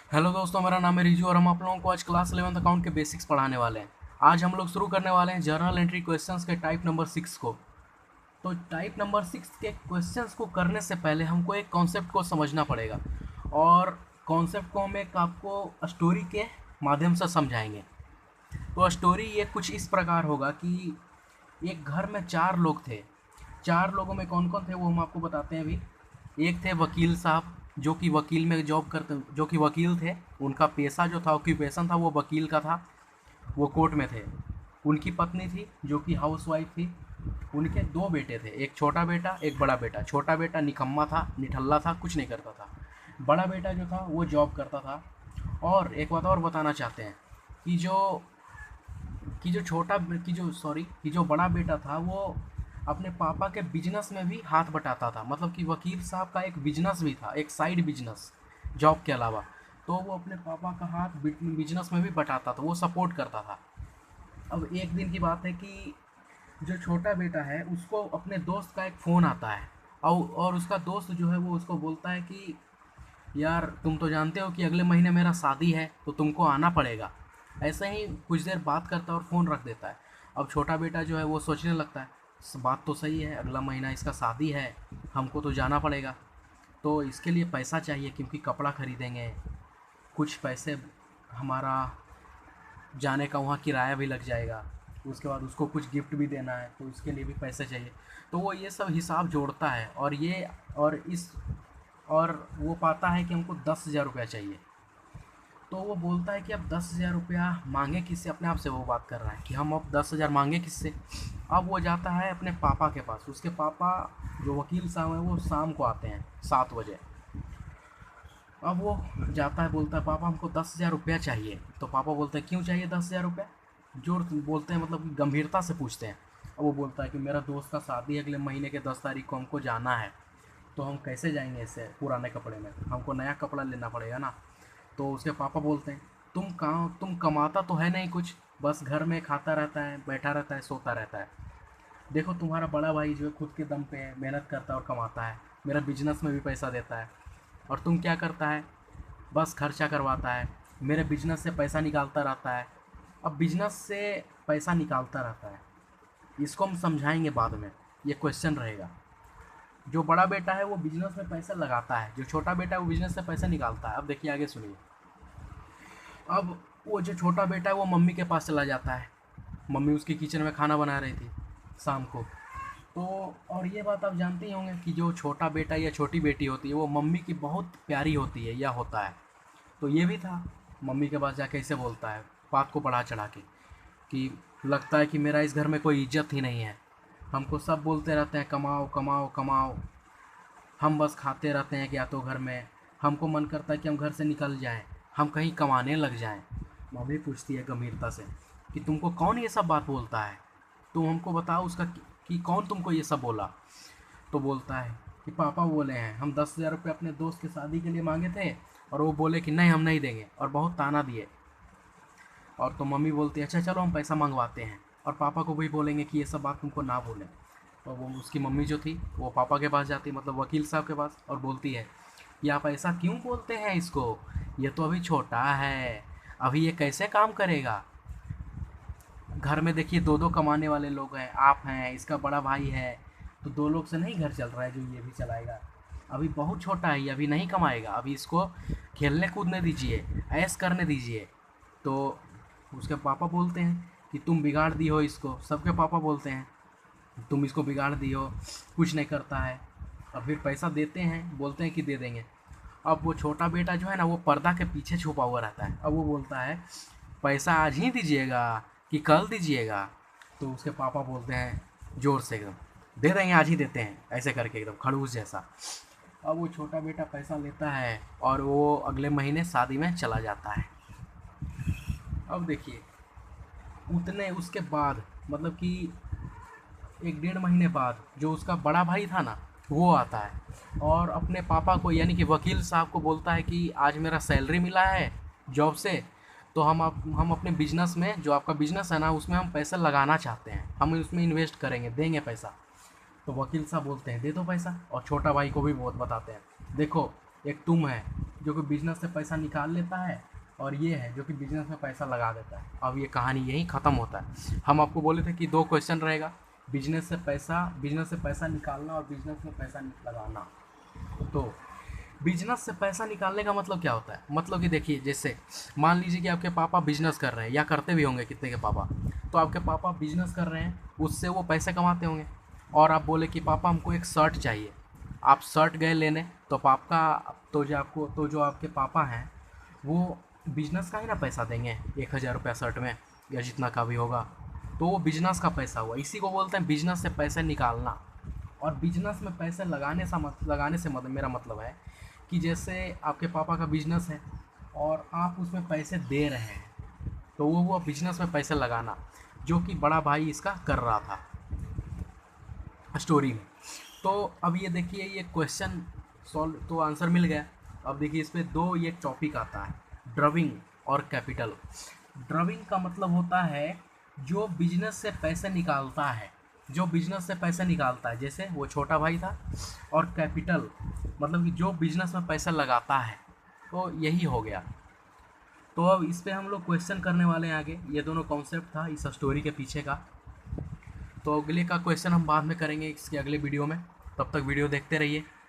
Hello दोस्तों, मेरा नाम है रिजू और हम आप लोगों को आज क्लास 11th अकाउंट के बेसिक्स पढ़ाने वाले हैं। आज हम लोग शुरू करने वाले हैं जर्नल एंट्री क्वेश्चंस के टाइप नंबर 6 को। तो टाइप नंबर 6 के क्वेश्चंस को करने से पहले हमको एक कॉन्सेप्ट को समझना पड़ेगा, और कॉन्सेप्ट को हम एक आपको स्टोरी के माध्यम से समझाएंगे। तो स्टोरी ये कुछ इस प्रकार होगा कि एक घर में 4 लोग थे। 4 लोगों में कौन कौन थे वो हम आपको बताते हैं अभी। एक थे वकील साहब, जो कि वकील में जॉब करते, जो कि वकील थे। उनका पेशा जो था, ऑक्यूपेशन था, वो वकील का था। वो कोर्ट में थे। उनकी पत्नी थी जो कि हाउस वाइफ थी। उनके 2 बेटे थे, एक छोटा बेटा एक बड़ा बेटा। छोटा बेटा निकम्मा था, निठल्ला था, कुछ नहीं करता था। बड़ा बेटा जो था वो जॉब करता था। और एक बात और बताना चाहते हैं कि जो बड़ा बेटा था वो अपने पापा के बिजनेस में भी हाथ बटाता था। मतलब कि वकील साहब का एक बिजनेस भी था, एक साइड बिजनेस जॉब के अलावा। तो वो अपने पापा का हाथ बिजनेस में भी बटाता था, वो सपोर्ट करता था। अब एक दिन की बात है कि जो छोटा बेटा है उसको अपने दोस्त का एक फ़ोन आता है। और उसका दोस्त जो है वो उसको बोलता है कि यार, तुम तो जानते हो कि अगले महीने मेरा शादी है, तो तुमको आना पड़ेगा। ऐसे ही कुछ देर बात करता है और फ़ोन रख देता है। अब छोटा बेटा जो है वो सोचने लगता है, बात तो सही है, अगला महीना इसका शादी है, हमको तो जाना पड़ेगा। तो इसके लिए पैसा चाहिए क्योंकि कपड़ा खरीदेंगे, कुछ पैसे, हमारा जाने का वहाँ किराया भी लग जाएगा। उसके बाद उसको कुछ गिफ्ट भी देना है, तो इसके लिए भी पैसे चाहिए। तो वो ये सब हिसाब जोड़ता है, और वो पाता है कि हमको 10,000 रुपया चाहिए। तो वो बोलता है कि अब 10,000 रुपया मांगे किससे। अपने आप से वो बात कर रहा है कि हम अब 10,000 मांगे किससे। अब वो जाता है अपने पापा के पास। उसके पापा जो वकील साहब हैं वो शाम को आते हैं 7 बजे। अब वो जाता है, बोलता है पापा हमको 10,000 रुपया चाहिए। तो पापा बोलते हैं क्यों चाहिए 10,000 रुपया। जोर बोलते हैं, मतलब गंभीरता से पूछते हैं। अब वो बोलता है कि मेरा दोस्त का शादी है अगले महीने के 10 तारीख को, हमको जाना है। तो हम कैसे जाएंगे इससे पुराने कपड़े में, हमको नया कपड़ा लेना पड़ेगा ना। तो उसके पापा बोलते हैं तुम कमाता तो है नहीं कुछ, बस घर में खाता रहता है, बैठा रहता है, सोता रहता है। देखो तुम्हारा बड़ा भाई जो है खुद के दम पे मेहनत करता है और कमाता है, मेरा बिजनेस में भी पैसा देता है। और तुम क्या करता है, बस खर्चा करवाता है, मेरे बिजनेस से पैसा निकालता रहता है। अब बिजनेस से पैसा निकालता रहता है, इसको हम समझाएंगे बाद में, ये क्वेश्चन रहेगा। जो बड़ा बेटा है वो बिजनेस में पैसा लगाता है, जो छोटा बेटा है वो बिजनेस से पैसा निकालता है। अब देखिए आगे सुनिए। अब वो जो छोटा बेटा है वो मम्मी के पास चला जाता है। मम्मी उसकी किचन में खाना बना रही थी शाम को। तो और ये बात आप जानते ही होंगे कि जो छोटा बेटा या छोटी बेटी होती है वो मम्मी की बहुत प्यारी होती है या होता है। तो ये भी था, मम्मी के पास जाके ऐसे बोलता है, बात को बढ़ा चढ़ा के, कि लगता है कि मेरा इस घर में कोई इज्जत ही नहीं है, हमको सब बोलते रहते हैं कमाओ कमाओ कमाओ, हम बस खाते रहते हैं कि या तो घर में, हमको मन करता है कि हम घर से निकल जाएं, हम कहीं कमाने लग जाएं। मम्मी पूछती है गंभीरता से कि तुमको कौन ये सब बात बोलता है, तुम हमको बताओ उसका कि कौन तुमको ये सब बोला। तो बोलता है कि पापा बोले हैं, हम 10,000 रुपये अपने दोस्त की शादी के लिए मांगे थे, और वो बोले कि नहीं हम नहीं देंगे, और बहुत ताना दिए। और तो मम्मी बोलती है अच्छा चलो हम पैसा मंगवाते हैं, और पापा को भी बोलेंगे कि ये सब बात तुमको ना बोलें। तो वो उसकी मम्मी जो थी वो पापा के पास जाती, मतलब वकील साहब के पास, और बोलती है कि आप ऐसा क्यों बोलते हैं इसको, ये तो अभी छोटा है, अभी ये कैसे काम करेगा। घर में देखिए 2-2 कमाने वाले लोग हैं, आप हैं, इसका बड़ा भाई है। तो 2 लोग से नहीं घर चल रहा है जो ये भी चलाएगा। अभी बहुत छोटा है, ये अभी नहीं कमाएगा, अभी इसको खेलने कूदने दीजिए, ऐश करने दीजिए। तो उसके पापा बोलते हैं कि तुम बिगाड़ दी हो इसको, सबके पापा बोलते हैं तुम इसको बिगाड़ दी हो, कुछ नहीं करता है। और फिर पैसा देते हैं, बोलते हैं कि दे देंगे। अब वो छोटा बेटा जो है ना वो पर्दा के पीछे छुपा हुआ रहता है। अब वो बोलता है पैसा आज ही दीजिएगा कि कल दीजिएगा। तो उसके पापा बोलते हैं ज़ोर से एकदम, दे देंगे आज ही देते हैं, ऐसे करके एकदम खड़ूस जैसा। अब वो छोटा बेटा पैसा लेता है और वो अगले महीने शादी में चला जाता है। अब देखिए, उतने उसके बाद, मतलब कि 1-1.5 महीने बाद जो उसका बड़ा भाई था ना वो आता है, और अपने पापा को यानी कि वकील साहब को बोलता है कि आज मेरा सैलरी मिला है जॉब से, तो हम अपने बिजनेस में, जो आपका बिजनेस है ना उसमें हम पैसा लगाना चाहते हैं, हम उसमें इन्वेस्ट करेंगे, देंगे पैसा। तो वकील साहब बोलते हैं दे दो पैसा, और छोटा भाई को भी बहुत बताते हैं देखो एक तुम है जो कि बिजनेस से पैसा निकाल लेता है, और ये है जो कि बिजनेस में पैसा लगा देता है। अब ये कहानी यहीं ख़त्म होता है। हम आपको बोले थे कि 2 क्वेश्चन रहेगा, बिजनेस से पैसा निकालना और बिजनेस में पैसा लगाना। तो बिजनेस से पैसा निकालने का मतलब क्या होता है? मतलब कि देखिए, जैसे मान लीजिए कि आपके पापा बिजनेस कर रहे हैं, या करते भी होंगे कितने के पापा। तो आपके पापा बिजनेस कर रहे हैं, उससे वो पैसे कमाते होंगे, और आप बोले कि पापा हमको एक शर्ट चाहिए। आप शर्ट गए लेने, तो पापा तो जो आपके पापा हैं वो बिजनेस का ही ना पैसा देंगे, 1,000 रुपया शर्ट में, या जितना का भी होगा। तो वो बिजनेस का पैसा हुआ, इसी को बोलते हैं बिजनेस से पैसे निकालना। और बिजनेस में पैसे लगाने से मेरा मतलब है कि जैसे आपके पापा का बिजनेस है और आप उसमें पैसे दे रहे हैं, तो वो हुआ बिजनेस में पैसे लगाना, जो कि बड़ा भाई इसका कर रहा था स्टोरी में। तो अब ये देखिए, ये क्वेश्चन सॉल्व तो आंसर मिल गया। अब देखिए इस पे दो ये टॉपिक आता है, ड्रविंग और कैपिटल। ड्रविंग का मतलब होता है जो बिजनेस से पैसे निकालता है, जो बिजनेस से पैसे निकालता है, जैसे वो छोटा भाई था। और कैपिटल मतलब कि जो बिजनेस में पैसा लगाता है, तो यही हो गया। तो अब इस पे हम लोग क्वेश्चन करने वाले हैं आगे। ये दोनों कॉन्सेप्ट था इस स्टोरी के पीछे का। तो अगले का क्वेश्चन हम बाद में करेंगे इसके अगले वीडियो में। तब तक वीडियो देखते रहिए।